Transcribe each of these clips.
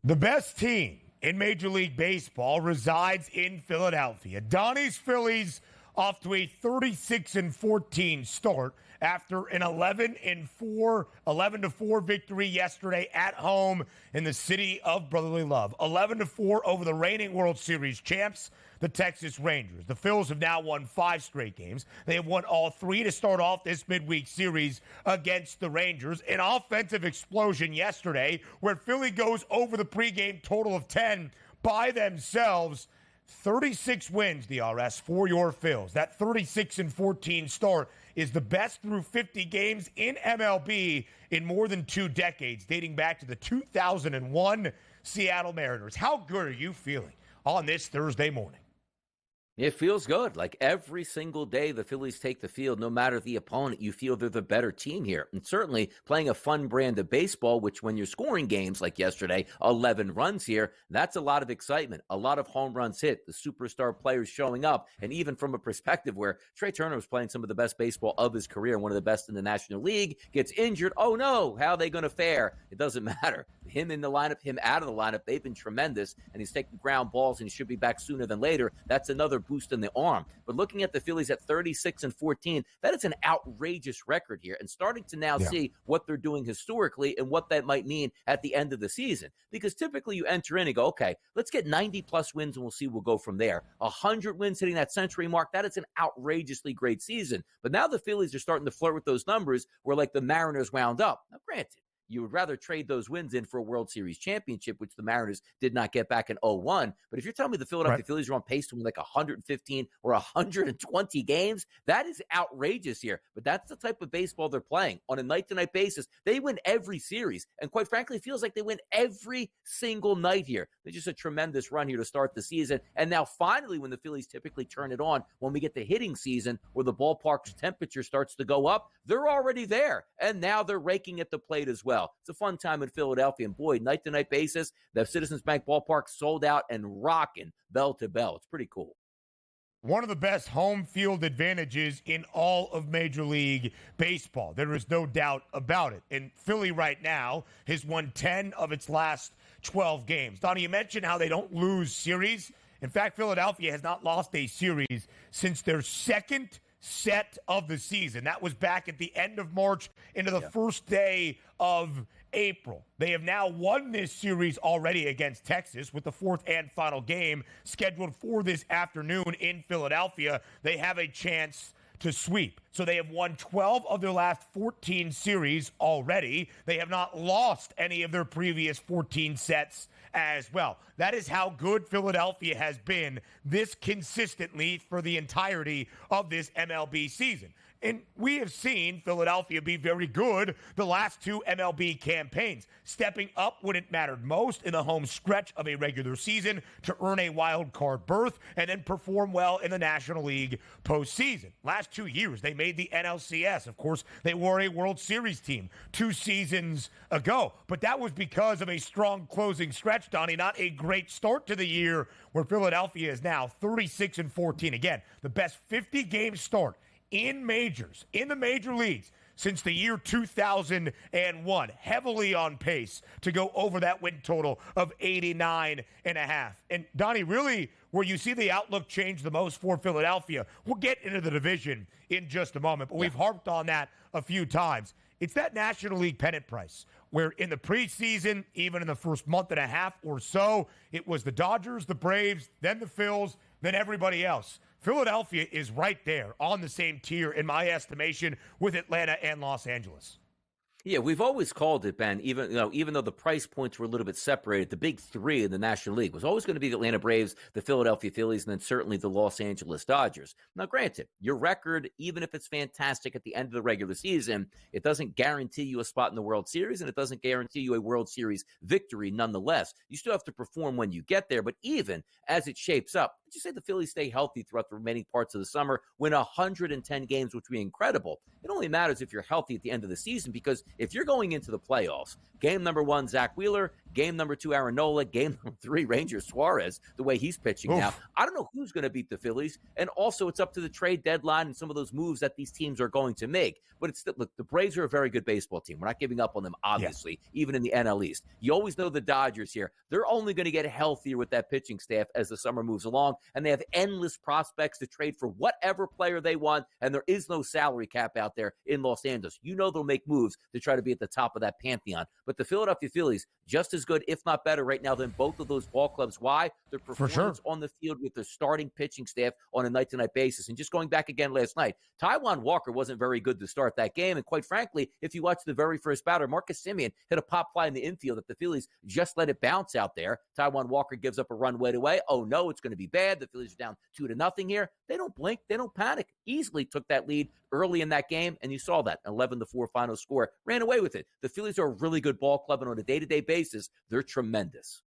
The best team in Major League Baseball resides in Philadelphia. Donnie's Phillies off to a 36-14 start after an 11-4 victory yesterday at home in the city of brotherly love. 11-4 over the reigning World Series champs, the Texas Rangers. The Phils have now won 5 straight games. They have won all 3 to start off this midweek series against the Rangers. An offensive explosion yesterday where Philly goes over the pregame total of 10 by themselves. 36 wins, DRS, for your Phils. That 36-14 start is the best through 50 games in MLB in more than 2 decades, dating back to the 2001 Seattle Mariners. How good are you feeling on this Thursday morning? It feels good. Like every single day the Phillies take the field, no matter the opponent, you feel they're the better team here. And certainly playing a fun brand of baseball, which when you're scoring games like yesterday, 11 runs here, that's a lot of excitement, a lot of home runs hit, the superstar players showing up. And even from a perspective where Trey Turner was playing some of the best baseball of his career, one of the best in the National League, gets injured. Oh no, how are they going to fare? It doesn't matter. Him in the lineup, him out of the lineup, they've been tremendous. And he's taking ground balls and he should be back sooner than later. That's another boost in the arm. But looking at the Phillies at 36-14, that is an outrageous record here. And starting to now see what they're doing historically and what that might mean at the end of the season. Because typically you enter in and go, okay, let's get 90-plus wins and we'll see. We'll go from there. 100 wins hitting that century mark, that is an outrageously great season. But now the Phillies are starting to flirt with those numbers where like the Mariners wound up. Now, granted, you would rather trade those wins in for a World Series championship, which the Mariners did not get back in 2001. But if you're telling me the Philadelphia Phillies are on pace to win like 115 or 120 games, that is outrageous here. But that's the type of baseball they're playing on a night-to-night basis. They win every series. And quite frankly, it feels like they win every single night here. They're just a tremendous run here to start the season. And now finally, when the Phillies typically turn it on, when we get the hitting season where the ballpark's temperature starts to go up, they're already there. And now they're raking at the plate as well. It's a fun time in Philadelphia. And boy, night-to-night basis, the Citizens Bank Ballpark sold out and rocking bell to bell. It's pretty cool. One of the best home field advantages in all of Major League Baseball. There is no doubt about it. And Philly right now has won 10 of its last 12 games. Donnie, you mentioned how they don't lose series. In fact, Philadelphia has not lost a series since their second set of the season. That was back at the end of March into the first day of April. They have now won this series already against Texas with the 4th and final game scheduled for this afternoon in Philadelphia. They have a chance to sweep. So they have won 12 of their last 14 series already. They have not lost any of their previous 14 sets as well. That is how good Philadelphia has been this consistently for the entirety of this MLB season. And we have seen Philadelphia be very good the last 2 MLB campaigns, stepping up when it mattered most in the home stretch of a regular season to earn a wild card berth and then perform well in the National League postseason. Last 2 years, they made the NLCS. Of course, they were a World Series team 2 seasons ago, but that was because of a strong closing stretch, Donnie, not a great start to the year where Philadelphia is now 36-14. Again, the best 50-game start in majors, in the major leagues, since the year 2001, heavily on pace to go over that win total of 89.5. And Donnie, really, where you see the outlook change the most for Philadelphia, we'll get into the division in just a moment, but we've harped on that a few times. It's that National League pennant price, where in the preseason, even in the first month and a half or so, it was the Dodgers, the Braves, then the Phils, then everybody else. Philadelphia is right there on the same tier, in my estimation, with Atlanta and Los Angeles. Yeah, we've always called it, Ben, even though the price points were a little bit separated, the big 3 in the National League was always going to be the Atlanta Braves, the Philadelphia Phillies, and then certainly the Los Angeles Dodgers. Now, granted, your record, even if it's fantastic at the end of the regular season, it doesn't guarantee you a spot in the World Series, and it doesn't guarantee you a World Series victory nonetheless. You still have to perform when you get there, but even as it shapes up, let's just say the Phillies stay healthy throughout the remaining parts of the summer, win 110 games, which would be incredible. It only matters if you're healthy at the end of the season, because if you're going into the playoffs, game number 1, Zach Wheeler, Game number 2, Aaron Nola. Game number 3, Ranger Suarez, the way he's pitching Oof. now. I don't know who's going to beat the Phillies. And also, it's up to the trade deadline and some of those moves that these teams are going to make. But it's look, the Braves are a very good baseball team. We're not giving up on them, obviously, even in the NL East. You always know the Dodgers here. They're only going to get healthier with that pitching staff as the summer moves along, and they have endless prospects to trade for whatever player they want, and there is no salary cap out there in Los Angeles. You know they'll make moves to try to be at the top of that pantheon. But the Philadelphia Phillies, just as good, if not better right now than both of those ball clubs. Why? Their performance on the field with their starting pitching staff on a night-to-night basis. And just going back again last night, Taijuan Walker wasn't very good to start that game. And quite frankly, if you watch the very first batter, Marcus Semien hit a pop fly in the infield that the Phillies just let it bounce out there. Taijuan Walker gives up a run right away. Oh, no, it's going to be bad. The Phillies are down 2-0 here. They don't blink. They don't panic. Easily took that lead early in that game, and you saw that 11-4 final score. Ran away with it. The Phillies are a really good ball club, and on a day-to-day basis, they're tremendous.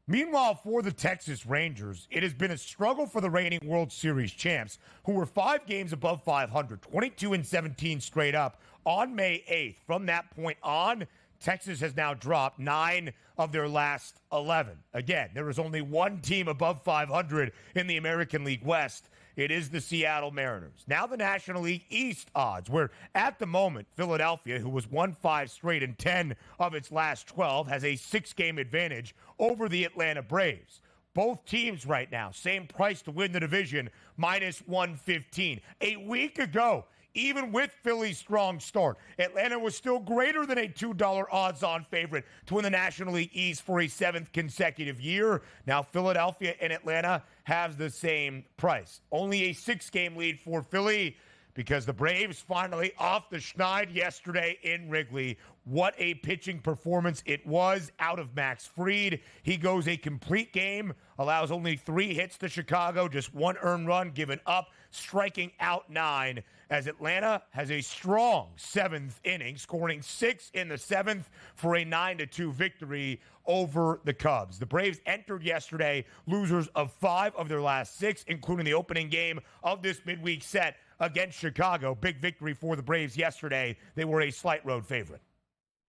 Meanwhile, for the Texas Rangers, it has been a struggle for the reigning World Series champs, who were 5 games above 500, 22-17 straight up on May 8th. From that point on, Texas has now dropped 9 of their last 11. Again, there is only one team above 500 in the American League West. It is the Seattle Mariners. Now the National League East odds, where at the moment, Philadelphia, who was won 5 straight in 10 of its last 12, has a 6-game advantage over the Atlanta Braves. Both teams right now, same price to win the division, minus 115. A week ago, even with Philly's strong start, Atlanta was still greater than a $2 odds-on favorite to win the National League East for a 7th consecutive year. Now Philadelphia and Atlanta have the same price. Only a 6-game lead for Philly because the Braves finally off the schneid yesterday in Wrigley. What a pitching performance it was out of Max Fried. He goes a complete game, allows only 3 hits to Chicago, just 1 earned run given up, striking out 9, as Atlanta has a strong 7th inning, scoring 6 in the 7th for a 9-2 victory over the Cubs. The Braves entered yesterday losers of 5 of their last 6, including the opening game of this midweek set against Chicago. Big victory for the Braves yesterday. They were a slight road favorite.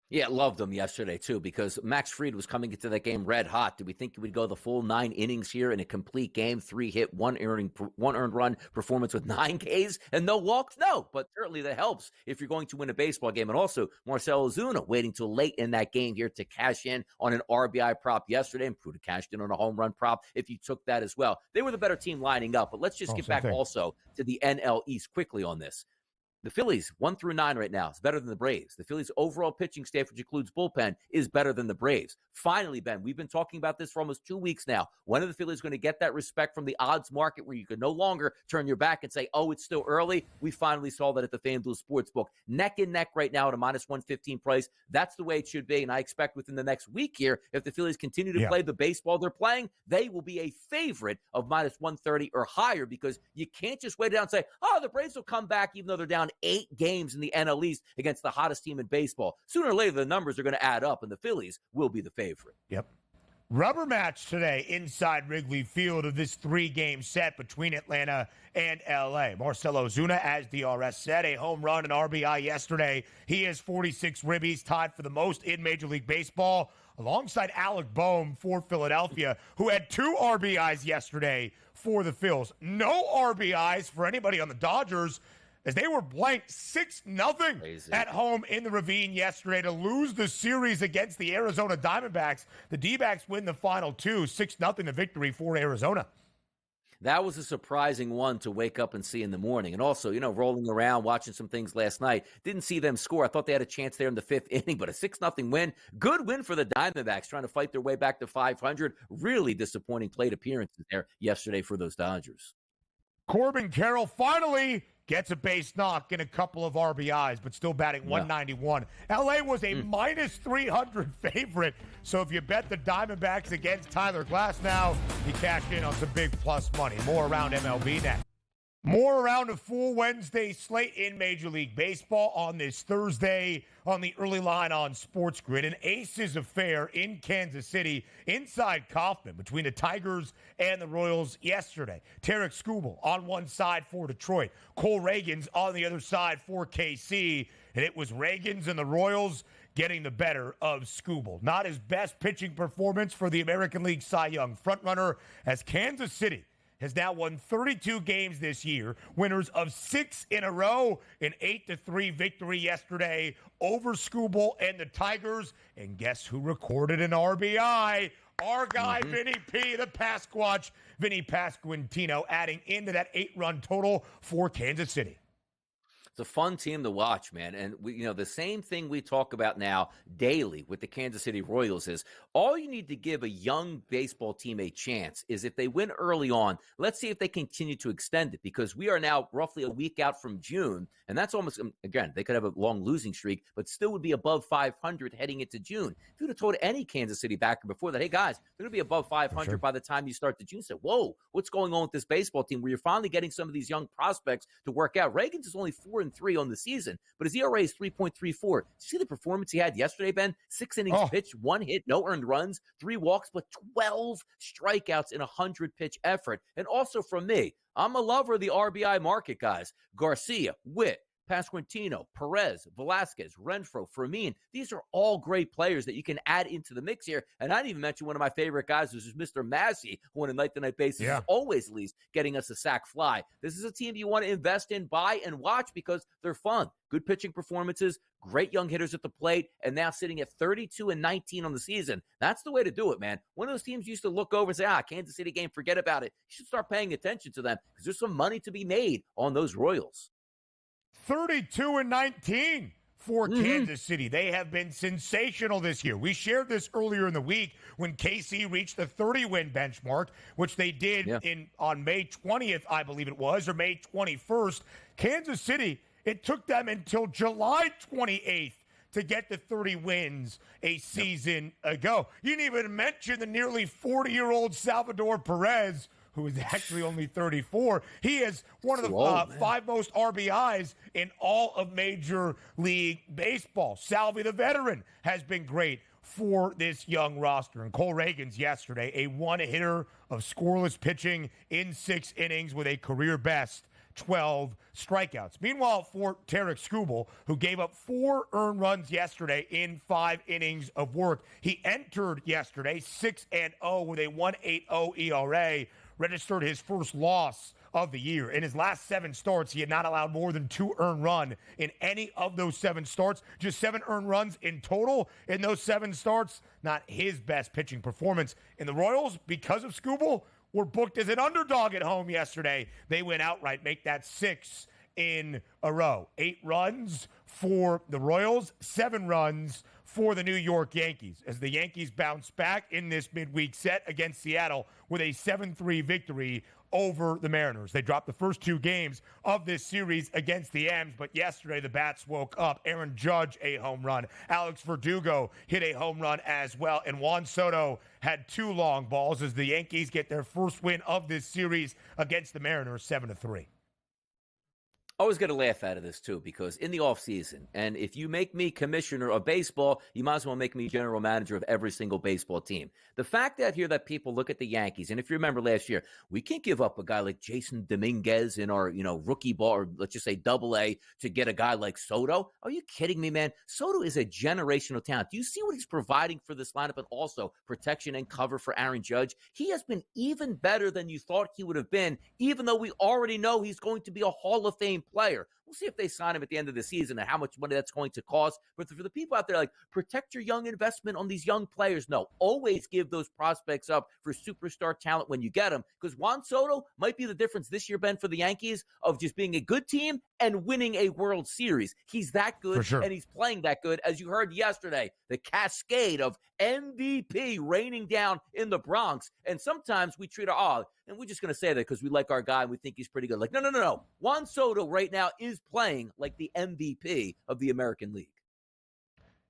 Yeah, loved him yesterday, too, because Max Fried was coming into that game red hot. Did we think he would go the full 9 innings here in a complete game, 3 hit, 1 earned run performance with 9 Ks and no walks? No, but certainly that helps if you're going to win a baseball game. And also, Marcell Ozuna waiting till late in that game here to cash in on an RBI prop yesterday, and Pruitt cashed in on a home run prop if you took that as well. They were the better team lining up, but let's just get back also to the NL East quickly on this. The Phillies, 1-9 right now, is better than the Braves. The Phillies' overall pitching staff, which includes bullpen, is better than the Braves. Finally, Ben, we've been talking about this for almost 2 weeks now. When are the Phillies going to get that respect from the odds market where you can no longer turn your back and say, oh, it's still early? We finally saw that at the FanDuel Sportsbook. Neck and neck right now at a minus 115 price. That's the way it should be, and I expect within the next week here, if the Phillies continue to play the baseball they're playing, they will be a favorite of minus 130 or higher, because you can't just wait it down and say, oh, the Braves will come back even though they're down 8 games in the NL East against the hottest team in baseball. Sooner or later, the numbers are going to add up, and the Phillies will be the favorite. Yep. Rubber match today inside Wrigley Field of this 3-game set between Atlanta and L.A. Marcell Ozuna, as DRS said, a home run and RBI yesterday. He has 46 ribbies, tied for the most in Major League Baseball, alongside Alec Boehm for Philadelphia, who had 2 RBIs yesterday for the Phils. No RBIs for anybody on the Dodgers, as they were blanked 6-0 at home in the Ravine yesterday to lose the series against the Arizona Diamondbacks. The D-backs win the final 2, 6-0 the victory for Arizona. That was a surprising one to wake up and see in the morning. And also, rolling around, watching some things last night, didn't see them score. I thought they had a chance there in the 5th inning, but a 6-0 win. Good win for the Diamondbacks, trying to fight their way back to 500. Really disappointing plate appearances there yesterday for those Dodgers. Corbin Carroll finally gets a base knock and a couple of RBIs, but still batting 191. LA was a minus 300 favorite, so if you bet the Diamondbacks against Tyler Glass now, you cashed in on some big plus money. More around MLB next. More around a full Wednesday slate in Major League Baseball on this Thursday on the early line on SportsGrid. An Aces affair in Kansas City inside Kauffman between the Tigers and the Royals yesterday. Tarek Skubal on one side for Detroit. Cole Reagans on the other side for KC. And it was Reagans and the Royals getting the better of Skubal. Not his best pitching performance for the American League Cy Young frontrunner, as Kansas City has now won 32 games this year, winners of 6 in a row, an 8-3 victory yesterday over Skubal and the Tigers. And guess who recorded an RBI? Our guy, Vinny P, the Pasquatch, Vinny Pasquantino, adding into that 8-run total for Kansas City. It's a fun team to watch, man. And the same thing we talk about now daily with the Kansas City Royals is all you need to give a young baseball team a chance is if they win early on, let's see if they continue to extend it, because we are now roughly a week out from June. And that's almost, again, they could have a long losing streak, but still would be above 500 heading into June. If you'd have told any Kansas City backer before that, hey guys, they're going to be above 500 by the time you start the June, say, whoa, what's going on with this baseball team where you're finally getting some of these young prospects to work out? Reagan's is only 4-3 on the season, but his ERA is 3.34. See the performance he had yesterday, Ben? 6 innings pitched, 1 hit, no earned runs, 3 walks, but 12 strikeouts in a 100-pitch effort. And also from me, I'm a lover of the RBI market, guys. Garcia, Witt, Pasquantino, Perez, Velasquez, Renfroe, Fermin. These are all great players that you can add into the mix here. And I didn't even mention one of my favorite guys, which is Mr. Massey, who on a night-to-night basis is always at least getting us a sac fly. This is a team you want to invest in, buy, and watch because they're fun. Good pitching performances, great young hitters at the plate, and now sitting at 32-19 on the season. That's the way to do it, man. One of those teams used to look over and say, Kansas City game, forget about it. You should start paying attention to them because there's some money to be made on those Royals. 32-19 for Kansas City. They have been sensational this year. We shared this earlier in the week when KC reached the 30-win benchmark, which they did on May 20th, I believe it was, or May 21st. Kansas City, it took them until July 28th to get to 30 wins a season ago. You didn't even mention the nearly 40-year-old Salvador Perez, who is actually only 34. He is one of the 5 most RBIs in all of Major League Baseball. Salvi, the veteran, has been great for this young roster. And Cole Reagans yesterday, a one-hitter of scoreless pitching in 6 innings with a career-best 12 strikeouts. Meanwhile, for Tarik Skubal, who gave up 4 earned runs yesterday in 5 innings of work, he entered yesterday 6-0 with a 1.80 ERA, registered his first loss of the year. In his last 7 starts, he had not allowed more than 2 earned run in any of those 7 starts. Just 7 earned runs in total in those 7 starts. Not his best pitching performance. And the Royals, because of Skubal, were booked as an underdog at home yesterday. They went outright, make that 6 in a row. 8 runs for the Royals, 7 runs for the New York Yankees, as the Yankees bounce back in this midweek set against Seattle with a 7-3 victory over the Mariners. They dropped the first 2 games of this series against the M's, but yesterday the bats woke up. Aaron Judge, a home run. Alex Verdugo hit a home run as well, and Juan Soto had 2 long balls as the Yankees get their first win of this series against the Mariners, 7-3. I always get a laugh out of this, too, because in the offseason, and if you make me commissioner of baseball, you might as well make me general manager of every single baseball team. The fact out here that people look at the Yankees, and if you remember last year, we can't give up a guy like Jason Dominguez in our, rookie ball, or let's just say double-A, to get a guy like Soto. Are you kidding me, man? Soto is a generational talent. Do you see what he's providing for this lineup, and also protection and cover for Aaron Judge? He has been even better than you thought he would have been, even though we already know he's going to be a Hall of Fame player. We'll see if they sign him at the end of the season and how much money that's going to cost. But for the people out there, like, protect your young investment on these young players. No, always give those prospects up for superstar talent when you get them. Because Juan Soto might be the difference this year, Ben, for the Yankees, of just being a good team and winning a World Series. He's that good, and he's playing that good. As you heard yesterday, the cascade of MVP raining down in the Bronx. And sometimes we treat and we're just going to say that because we like our guy and we think he's pretty good. Like, no. Juan Soto right now is playing like the MVP of the American League.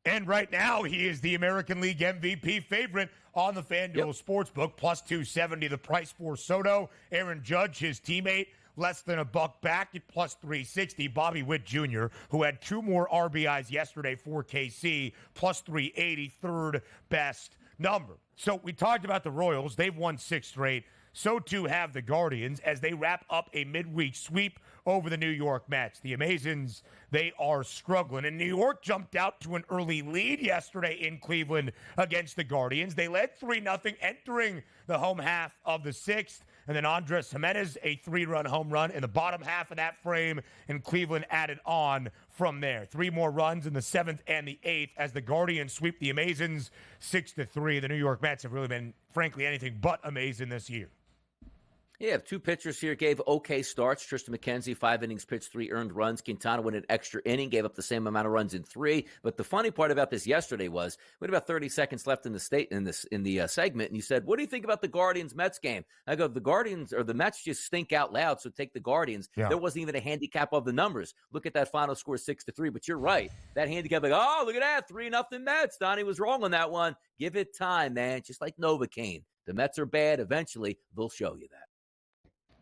And right now, he is the American League MVP favorite on the FanDuel Sportsbook, plus 270 the price for Soto. Aaron Judge, his teammate, less than $1 back at plus 360. Bobby Witt Jr., who had 2 more RBIs yesterday for KC, plus 380, third best number. So we talked about the Royals. They've won 6 straight. So too have the Guardians as they wrap up a midweek sweep over the New York Mets. The Amazons, they are struggling. And New York jumped out to an early lead yesterday in Cleveland against the Guardians. They led 3-0 entering the home half of the sixth. And then Andres Jimenez, a 3-run home run in the bottom half of that frame, and Cleveland added on from there. 3 more runs in the 7th and the 8th as the Guardians sweep the Amazons 6-3. The New York Mets have really been, frankly, anything but amazing this year. Yeah, 2 pitchers here gave okay starts. Tristan McKenzie, 5 innings pitched, 3 earned runs. Quintana went an extra inning, gave up the same amount of runs in 3. But the funny part about this yesterday was we had about 30 seconds left in the segment, and you said, "What do you think about the Guardians Mets game?" I go, "The Guardians or the Mets just stink out loud, so take the Guardians." Yeah. There wasn't even a handicap of the numbers. Look at that final score, 6-3. But you're right, that handicap, like, oh, look at that, 3-0 Mets. Donnie was wrong on that one. Give it time, man. Just like Novocaine, the Mets are bad. Eventually, they'll show you that.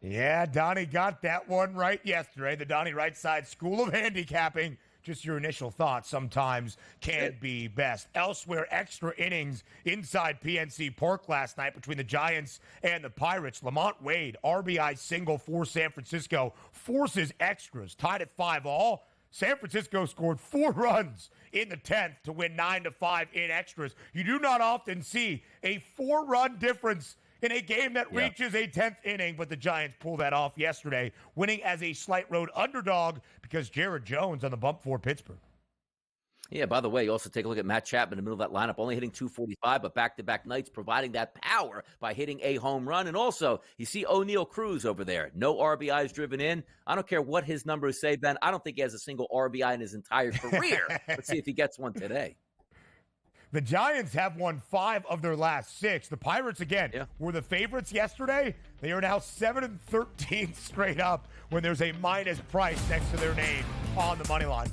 Yeah, Donnie got that one right yesterday. The Donnie Right Side School of Handicapping. Just your initial thoughts sometimes can be best. Elsewhere, extra innings inside PNC Park last night between the Giants and the Pirates. Lamont Wade, RBI single for San Francisco, forces extras, tied at 5-all. San Francisco scored 4 runs in the 10th to win 9-5 in extras. You do not often see a 4-run difference in a game that reaches a 10th inning, but the Giants pulled that off yesterday, winning as a slight road underdog because Jared Jones on the bump for Pittsburgh. Yeah, by the way, you also take a look at Matt Chapman in the middle of that lineup, only hitting .245, but back-to-back nights providing that power by hitting a home run. And also, you see O'Neal Cruz over there. No RBIs driven in. I don't care what his numbers say, Ben. I don't think he has a single RBI in his entire career. Let's see if he gets one today. The Giants have won 5 of their last 6. The Pirates, again, were the favorites yesterday. They are now 7-13 straight up when there's a minus price next to their name on the money line.